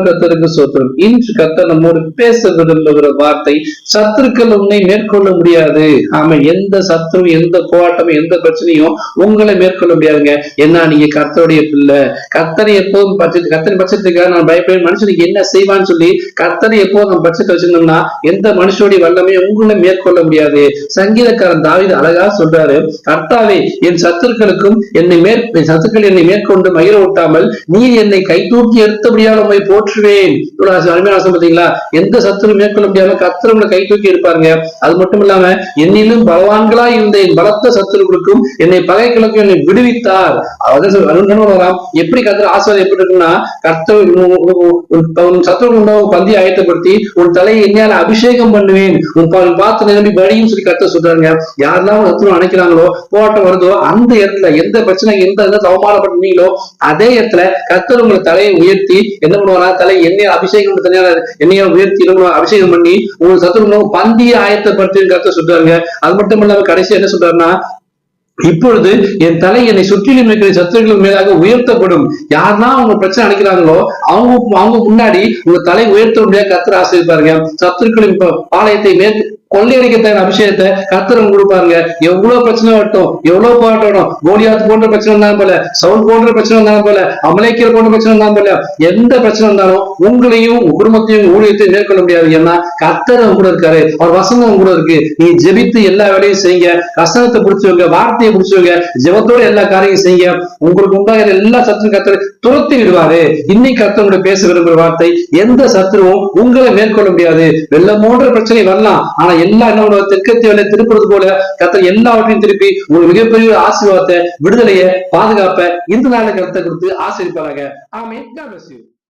கர்த்தருக்கு சோத்திரம். இன்று கர்த்தர் நம்மோடு பேச விரும்புகிற வார்த்தை, சத்துருக்கள் உன்னை மேற்கொள்ள முடியாது. ஆமா, எந்த சத்துரும் எந்த போராட்டமும் எந்த பிரச்சனையும் உங்களை மேற்கொள்ள முடியாதுங்க. ஏன்னா நீங்க கர்த்தருடைய பிள்ளை. கர்த்தரை எப்போதும் கர்த்தரை பட்சத்துக்காக நான் பயப்பட மனுஷனுக்கு என்ன செய்வான்னு சொல்லி கர்த்தரை எப்போதும் நம்ம பட்சத்தை வச்சிருந்தோம்னா எந்த மனுஷனுடைய வல்லமையும் உங்களை மேற்கொள்ள முடியாது. சங்கீதக்காரன் தாவீது அழகா சொல்றாரு, கர்த்தாவே என் சத்துருக்களுக்கும் சத்துக்கள் என்னை மேற்கொண்டு மகிழ விட்டாமல் நீர் என்னை கை தூக்கி எடுத்த போற்றுவேன். பாத்தீங்களா, எந்த சத்துரு மேற்கொள்ள முடியாம கர்த்தர் உங்களை கை தூக்கி இருப்பாருங்க. அது மட்டும் இல்லாம என்னிலும் பலவான்களா இருந்த என் பலத்த சத்துருக்களுக்கும் என்னை பகைகளுக்கும் என்னை விடுவித்தார். எப்படி கர்த்தர் ஆசீர்வாதம் எப்படி இருக்குன்னா, கர்த்தர் சத்துரு பந்தி ஆயத்தப்படுத்தி உன் தலையை என்னால அபிஷேகம் பண்ணுவேன், உன் பார்த்து நிரம்பி வழியும் சொல்லி கர்த்தர் சொல்றாங்க. யாரெல்லாம் சத்துரு நினைக்கிறாங்களோ போராட்டம் வருதோ அந்த இடத்துல எந்த பிரச்சனை எந்த அவமானப்பட்டீங்களோ அதே இடத்துல கர்த்தர் உங்களை தலையை உயர்த்தி என்ன பண்ணுவாரா, தலை எண்ணெய் அபிஷேகம் எண்ணெயை உயர்த்தி அபிஷேகம் பண்ணி உங்களுக்கு சத்துரு பந்திய ஆயத்தப்படுத்தி கர்த்தர் சொல்றாங்க. அது மட்டும் இல்லாம கடைசி என்ன சொல்றாருன்னா, இப்பொழுது என் தலை என்னை சுற்றிலும் இருக்கிற சத்துருக்கள் மேலாக உயர்த்தப்படும். யாருன்னா அவங்க பிரச்சனை அடைக்கிறாங்களோ அவங்க முன்னாடி உங்க தலை உயர்த்த முடியாது கர்த்தர் ஆசீர்வதிப்பாருங்க. சத்துருக்களின் பாளையத்தை கொள்ளையடிக்க தேவை அபிஷேகத்தை கர்த்தர் கொடுப்பாருங்க. எவ்வளவு பிரச்சனை வரட்டும், எவ்வளவு போராட்டம், கோலியாத் போன்ற பிரச்சனை இருந்தாலும் போல, சவுல் போன்ற பிரச்சனை இருந்தாலும் போல, அமலேக்கியர் போன்ற பிரச்சனை இருந்தாலும் போல, எந்த பிரச்சனை இருந்தாலும் உங்களையும் குடும்பத்தையும் ஊழியத்தையும் மேற்கொள்ள முடியாது. ஏன்னா கர்த்தர் கூட இருக்காரு, அவர் வசனம் கூட இருக்கு. நீ ஜெபித்து எல்லா வேலையும் செய்யுங்க, வசனத்தை பிடிச்சவங்க, வார்த்தையை பிடிச்சவங்க, ஜெபத்தோட எல்லா காரியங்களும் செய்யுங்க. உங்களுக்கு உண்டாகிற எல்லா சத்துரும் கர்த்தர் துரத்தி விடுவாரு. இன்னைக்கு கர்த்தர் பேச விரும்புகிற வார்த்தை, எந்த சத்துருவும் உங்களை மேற்கொள்ள முடியாது. வெள்ளம் போன்ற பிரச்சனை வரலாம், ஆனா எல்லா என்னோட தெற்கத்திய வேலை திருப்புறது போல கர்த்தர் எல்லாவற்றையும் திருப்பி உங்களுக்கு மிகப்பெரிய ஆசீர்வாதத்தை, விடுதலையை, பாதுகாப்பை இந்த நாளை கர்த்தர் கொடுத்து ஆசீர்வதிப்பாராக. ஆமென். God bless you.